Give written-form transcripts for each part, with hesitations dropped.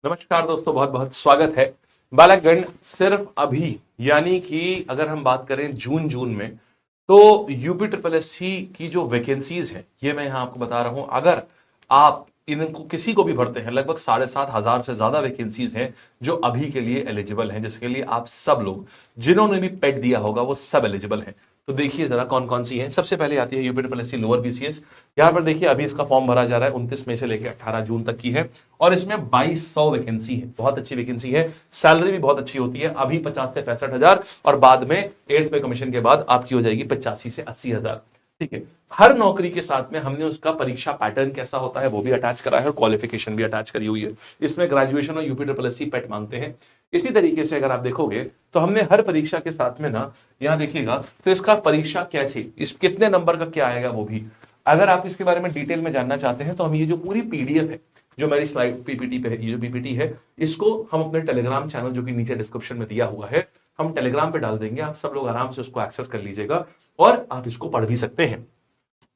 नमस्कार दोस्तों, बहुत बहुत स्वागत है। बालकगण सिर्फ अभी यानी कि अगर हम बात करें जून में तो यूपी ट्रिपल एससी की जो वैकेंसीज हैं ये मैं यहां आपको बता रहा हूं। अगर आप इनको किसी को भी भरते हैं, लगभग 7,500 से ज्यादा वैकेंसीज हैं जो अभी के लिए एलिजिबल हैं, जिसके लिए आप सब लोग जिन्होंने भी पेट दिया होगा वो सब एलिजिबल हैं। तो देखिए जरा कौन कौन सी है। सबसे पहले आती है UP triple SC lower BCS. यहां पर देखिए अभी इसका फॉर्म भरा जा रहा है, 29 मई से लेकर 18 जून तक की है और इसमें 2200 वैकेंसी है। बहुत अच्छी वैकेंसी है, सैलरी भी बहुत अच्छी होती है। अभी 50 से 65,000 और बाद में 8th पे कमीशन के बाद आपकी हो जाएगी 85 से 80,000। ठीक है, हर नौकरी के साथ में हमने उसका परीक्षा पैटर्न कैसा होता है वो भी अटैच करा है और क्वालिफिकेशन भी अटैच करी हुई है। इसमें ग्रेजुएशन और यूपी ट्रिपल एससी पेट मांगते हैं। इसी तरीके से अगर आप देखोगे तो हमने हर परीक्षा के साथ में ना, यहां देखिएगा तो इसका परीक्षा कैसे, इस कितने नंबर का क्या आएगा वो भी। अगर आप इसके बारे में डिटेल में जानना चाहते हैं तो हम ये जो पूरी पीडीएफ है जो मेरी स्लाइड पीपीटी पे है, ये जो पीपीटी है इसको हम अपने टेलीग्राम चैनल जो कि नीचे डिस्क्रिप्शन में दिया हुआ है, हम टेलीग्राम पे डाल देंगे। आप सब लोग आराम से उसको एक्सेस कर लीजिएगा और आप इसको पढ़ भी सकते हैं।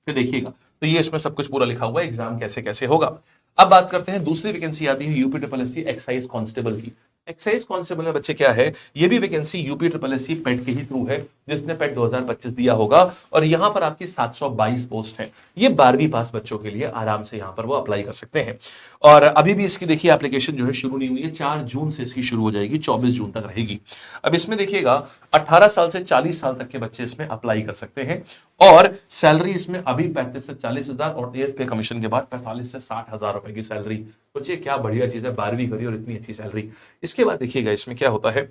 फिर देखिएगा तो ये इसमें सब कुछ पूरा लिखा हुआ है, एग्जाम कैसे कैसे होगा। अब बात करते हैं दूसरी वैकेंसी आती है UP triple SC excise constable की। एक्साइज कांस्टेबल में बच्चे क्या है, ये भी वैकेंसी यूपी ट्रिपल एससी पेट के ही थ्रू है, जिसने पेट 2025 दिया होगा और यहां पर आपकी 722 पोस्ट है। ये 12वीं पास बच्चों के लिए आराम से यहां पर वो अप्लाई कर सकते हैं। और अभी भी इसकी देखिए एप्लीकेशन जो है शुरू नहीं हुई है, 4 जून से इसकी शुरू हो जाएगी, 24 जून तक रहेगी। अब इसमें देखिएगा 18 साल से 40 साल तक के बच्चे इसमें अप्लाई कर सकते हैं और सैलरी इसमें अभी 35 से 40,000 और 8th पे कमीशन के बाद 45 से 60,000 रुपए की सैलरी। सोचिए क्या बढ़िया चीज है, 12वीं करी और इतनी अच्छी सैलरी। इसके बाद देखिएगा इसमें क्या होता है।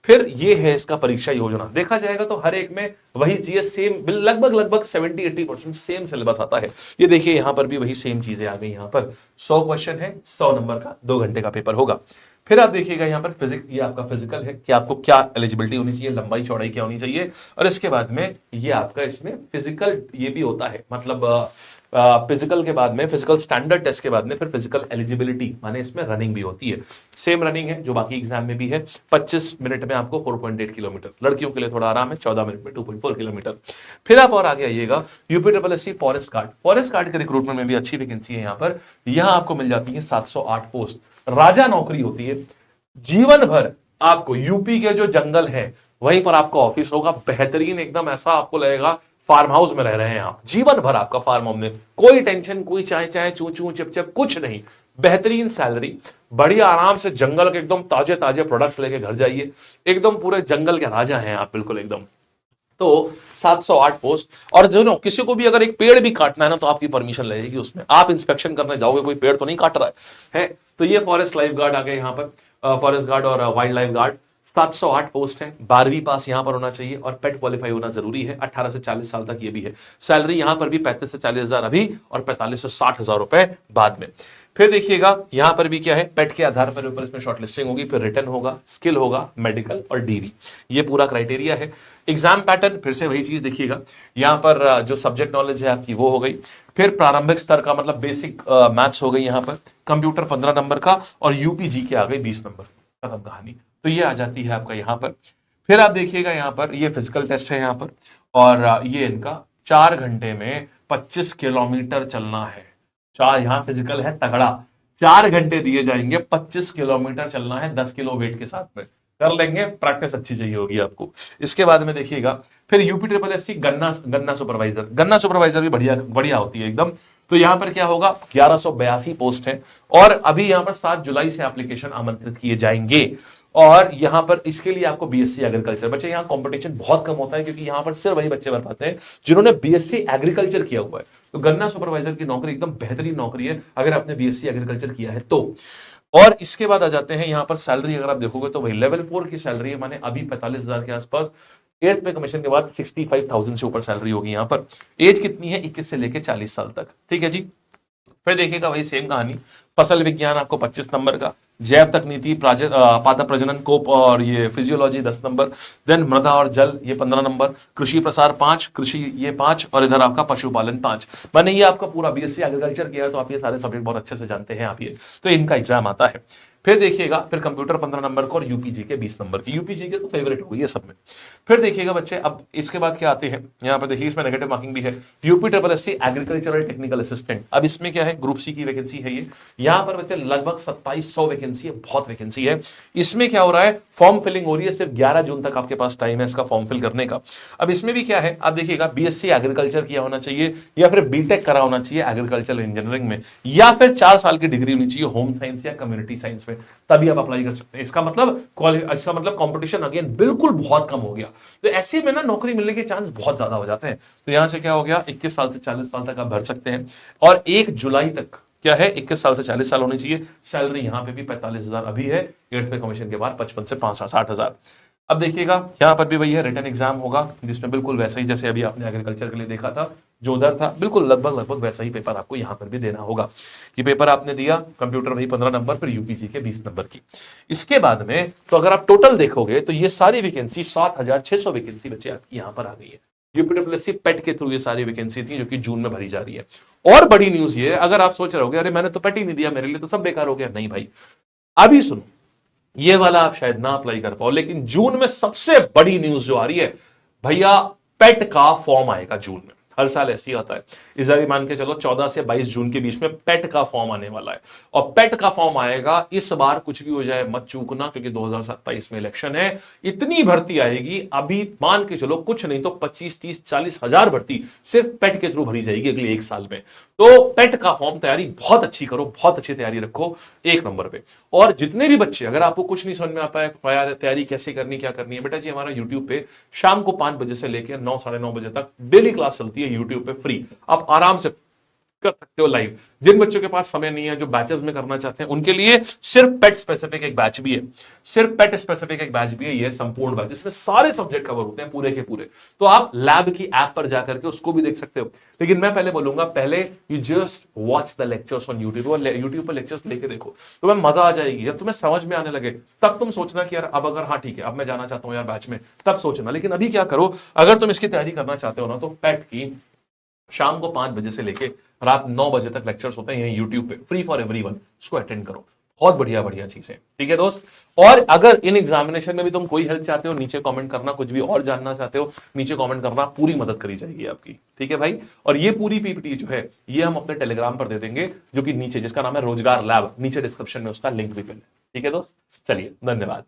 फिर ये है इसका परीक्षा योजना। देखा जाएगा तो हर एक में वही चीज सेम, लगभग 70-80% सेम सिलेबस आता है। ये देखिए यहां पर भी वही सेम चीजें आ गई। यहां पर 100 क्वेश्चन है, 100 नंबर का 2 घंटे का पेपर होगा। फिर आप देखिएगा यहाँ पर ये आपका फिजिकल है कि आपको क्या एलिजिबिलिटी होनी चाहिए, लंबाई चौड़ाई क्या होनी चाहिए। और इसके बाद में ये आपका इसमें फिजिकल ये भी होता है, मतलब फिजिकल के बाद में, फिजिकल स्टैंडर्ड टेस्ट के बाद में फिर फिजिकल एलिजिबिलिटी माने इसमें रनिंग भी होती है। सेम रनिंग है जो बाकी एग्जाम में भी है। 25 मिनट में आपको 4.8 किलोमीटर, लड़कियों के लिए थोड़ा आराम है, 14 मिनट में 2.4 किलोमीटर। फिर आप और आगे आइएगा UP triple SC forest guard. Forest guard के रिक्रूटमेंट में भी अच्छी वैकेंसी है। यहाँ पर यहां आपको मिल जाती है 708 पोस्ट। राजा नौकरी होती है, जीवन भर आपको यूपी के जो जंगल है वहीं पर आपका ऑफिस होगा। बेहतरीन एकदम, ऐसा आपको लगेगा फार्म हाउस में रह रहे हैं आप। जीवन भर आपका फार्म हाउस में, कोई टेंशन, कोई चाय चाय चू चू चिप चिप कुछ नहीं। बेहतरीन सैलरी, बढ़िया आराम से जंगल के एकदम ताजे ताजे प्रोडक्ट्स लेके घर जाइए। एकदम पूरे जंगल के राजा हैं आप, बिल्कुल एकदम। तो 708 पोस्ट। और जो किसी को भी अगर एक पेड़ भी काटना है ना तो आपकी परमिशन लगेगी उसमें। आप इंस्पेक्शन करने जाओगे, कोई पेड़ तो नहीं काट रहा है। तो ये फॉरेस्ट लाइफ गार्ड आ गए यहाँ पर, फॉरेस्ट गार्ड और वाइल्ड लाइफ गार्ड। 708 पोस्ट है, 12वीं पास यहां पर होना चाहिए और पेट क्वालिफाई होना जरूरी है। 18 से 40 साल तक ये भी है। सैलरी यहां पर भी 35 से 40,000 अभी और 45 से 60,000 रुपए बाद में। फिर देखिएगा यहां पर भी क्या है, पेट के आधार पर ऊपर इसमें शॉर्टलिस्टिंग होगी, फिर रिटर्न होगा, स्किल होगा, मेडिकल और डीवी। ये पूरा क्राइटेरिया है। एग्जाम पैटर्न फिर से वही चीज देखिएगा। यहां पर जो सब्जेक्ट नॉलेज है आपकी वो हो गई। फिर प्रारंभिक स्तर का मतलब बेसिक मैथ्स हो गई यहां पर, कंप्यूटर 15 नंबर का और यूपीजी के आ गए 20 नंबर। खत्म कहानी। तो ये आ जाती है आपका यहां पर। फिर आप देखिएगा यहां पर ये फिजिकल टेस्ट है यहां पर और ये इनका 4 घंटे में 25 किलोमीटर चलना है। चार यहां फिजिकल है तगड़ा, 4 घंटे दिए जाएंगे, 25 किलोमीटर चलना है 10 किलो वेट के साथ में। कर लेंगे, प्रैक्टिस अच्छी चाहिए होगी आपको। इसके बाद में देखिएगा फिर यूपी ट्रिपल एससी गन्ना सुपरवाइजर। गन्ना सुपरवाइजर भी बढ़िया बढ़िया होती है एकदम। तो यहां पर क्या होगा, 1182 पोस्ट है और अभी यहां पर 7 जुलाई से एप्लीकेशन आमंत्रित किए जाएंगे। और यहां पर इसके लिए आपको बीएससी एग्रीकल्चर, बच्चे यहां कंपटीशन बहुत कम होता है क्योंकि यहां पर सिर्फ वही बच्चे भर पाते हैं जिन्होंने बीएससी एग्रीकल्चर किया हुआ है। तो गन्ना सुपरवाइजर की नौकरी एकदम बेहतरीन नौकरी है अगर आपने बीएससी एग्रीकल्चर किया है तो। और इसके बाद आ जाते हैं यहां पर सैलरी, अगर आप देखोगे तो वही लेवल 4 की सैलरी है, माने अभी 45,000 के आसपास। 8th पे कमीशन के बाद 65,000 से ऊपर सैलरी होगी यहां पर। एज कितनी है, 21 से लेकर 40 साल तक। ठीक है जी। फिर देखिएगा वही सेम कहानी, फसल विज्ञान आपको 25 नंबर का, जैव तकनीकी, पादप प्रजनन, कोप और ये फिजियोलॉजी 10 नंबर, देन मृदा और जल ये 15 नंबर, कृषि प्रसार 5, कृषि ये 5 और इधर आपका पशुपालन 5। माने ये आपका पूरा बीएससी एग्रीकल्चर किया है तो आप ये सारे सब्जेक्ट बहुत अच्छे से जानते हैं आप ये। तो इनका एग्जाम आता है। फिर देखिएगा फिर कंप्यूटर 15 नंबर को और यूपीजी के 20 नंबर की। यूपीजी के तो फेवरेट हो गई है सब में। फिर देखिएगा बच्चे अब इसके बाद क्या आते हैं, यहां पर देखिए इसमें नेगेटिव मार्किंग भी है। UP triple S C agricultural technical assistant, अब इसमें क्या है, ग्रुप सी की वैकेंसी है ये। यहां पर बच्चे लगभग 2700 वैकेंसी है, बहुत वैकेंसी है। इसमें क्या हो रहा है, फॉर्म फिलिंग हो रही है, सिर्फ 11 जून तक आपके पास टाइम है इसका फॉर्म फिल करने का। अब इसमें भी क्या है, आप देखिएगा बीएससी एग्रीकल्चर किया होना चाहिए या फिर बीटेक करा होना चाहिए एग्रीकल्चर इंजीनियरिंग में, या फिर 4 साल की डिग्री होनी चाहिए होम साइंस या कम्युनिटी साइंस में, तभी आप अप्लाई कर सकते हैं। इसका मतलब कंपटीशन अगेन बिल्कुल बहुत कम हो गया, तो ऐसे में ना नौकरी मिलने के चांस बहुत ज्यादा हो जाते हैं। तो यहां से क्या हो गया, 21 साल से 40 साल तक आप भर सकते हैं, और 1 जुलाई तक क्या है, 21 साल से 40 साल होनी चाहिए। सैलरी यहां पे भी 45,000 अभी है, 8th पे कमीशन के बाद 55 से 60,000। अब देखिएगा यहां पर भी वही है, रिटन एग्जाम होगा जिसमें बिल्कुल वैसे ही जैसे अभी आपने एग्रीकल्चर के लिए देखा था, जो उधर था बिल्कुल लगभग वैसा ही पेपर आपको यहां पर भी देना होगा, कि पेपर आपने दिया, कंप्यूटर वही 15 नंबर पर, यूपीजी के 20 नंबर की। इसके बाद में तो अगर आप टोटल देखोगे तो ये सारी वैकेंसी 7,600 वैकेंसी बच्चे आपकी यहां पर आ गई है। यूपीडब्ल्यूएससी पेट के थ्रू ये सारी वैकेंसी थी जो कि जून में भरी जा रही है। और बड़ी न्यूज ये, अगर आप सोच रहे होगे अरे मैंने तो पेट ही नहीं दिया, मेरे लिए तो सब बेकार हो गया, नहीं भाई, अभी सुनो, ये वाला आप शायद ना अप्लाई कर पाओ, लेकिन जून में सबसे बड़ी न्यूज जो आ रही है भैया, पेट का फॉर्म आएगा जून में। हर साल ऐसे ही आता है, इस बार मान के चलो 14 से 22 जून के बीच में पेट का फॉर्म आने वाला है, और पेट का फॉर्म आएगा। इस बार कुछ भी हो जाए मत चूकना, क्योंकि 2027 में इलेक्शन है, इतनी भर्ती आएगी, अभी मान के चलो कुछ नहीं तो 25, 30, 40 हजार भर्ती सिर्फ पेट के थ्रू भरी जाएगी अगले 1 साल में। तो पेट का फॉर्म तैयारी बहुत अच्छी करो, बहुत अच्छी तैयारी रखो 1 नंबर पे। और जितने भी बच्चे, अगर आपको कुछ नहीं समझ में आता है तैयारी कैसे करनी, क्या करनी है, बेटा जी हमारा यूट्यूब पे शाम को 5 बजे से लेकर 9, साढ़े 9 बजे तक डेली क्लास चलती है यूट्यूब पे, फ्री, आप आराम से कर सकते हो लाइव। जिन बच्चों के पास समय नहीं है, जो बैचेस में करना चाहते हैं, उनके लिए सिर्फ पेट स्पेसिफिक एक बैच भी है, सिर्फ पेट स्पेसिफिक एक बैच भी है, ये संपूर्ण बैच, जिसमें सारे सब्जेक्ट कवर होते हैं पूरे के पूरे। तो आप लैब की ऐप पर जाकर के उसको भी देख सकते हो, लेकिन मैं पहले बोलूंगा, पहले you just watch the lectures on YouTube, और यूट्यूब पर लेक्चर्स लेके देखो, तुम्हें मजा आ जाएगी। जब तुम्हें समझ में आने लगे तब तुम सोचना कि यार अब अगर हाँ ठीक है अब मैं जाना चाहता हूं यार बैच में, तब सोचना। लेकिन अभी क्या करो, अगर तुम इसकी तैयारी करना चाहते हो ना, तो पेट की शाम को 5 बजे से लेके रात 9 बजे तक लेक्चर्स होते हैं यहीं यूट्यूब पे, फ्री फॉर एवरीवन, उसको अटेंड करो, बहुत बढ़िया बढ़िया चीजें, ठीक है दोस्त। और अगर इन एग्जामिनेशन में भी तुम कोई हेल्प चाहते हो, नीचे कमेंट करना, कुछ भी और जानना चाहते हो नीचे कमेंट करना, पूरी मदद करी जाएगी आपकी, ठीक है भाई। और ये पूरी पीपीटी जो है ये हम अपने टेलीग्राम पर दे देंगे, जो कि नीचे, जिसका नाम है रोजगार लैब, नीचे डिस्क्रिप्शन में उसका लिंक भी मिले, ठीक है दोस्त। चलिए, धन्यवाद।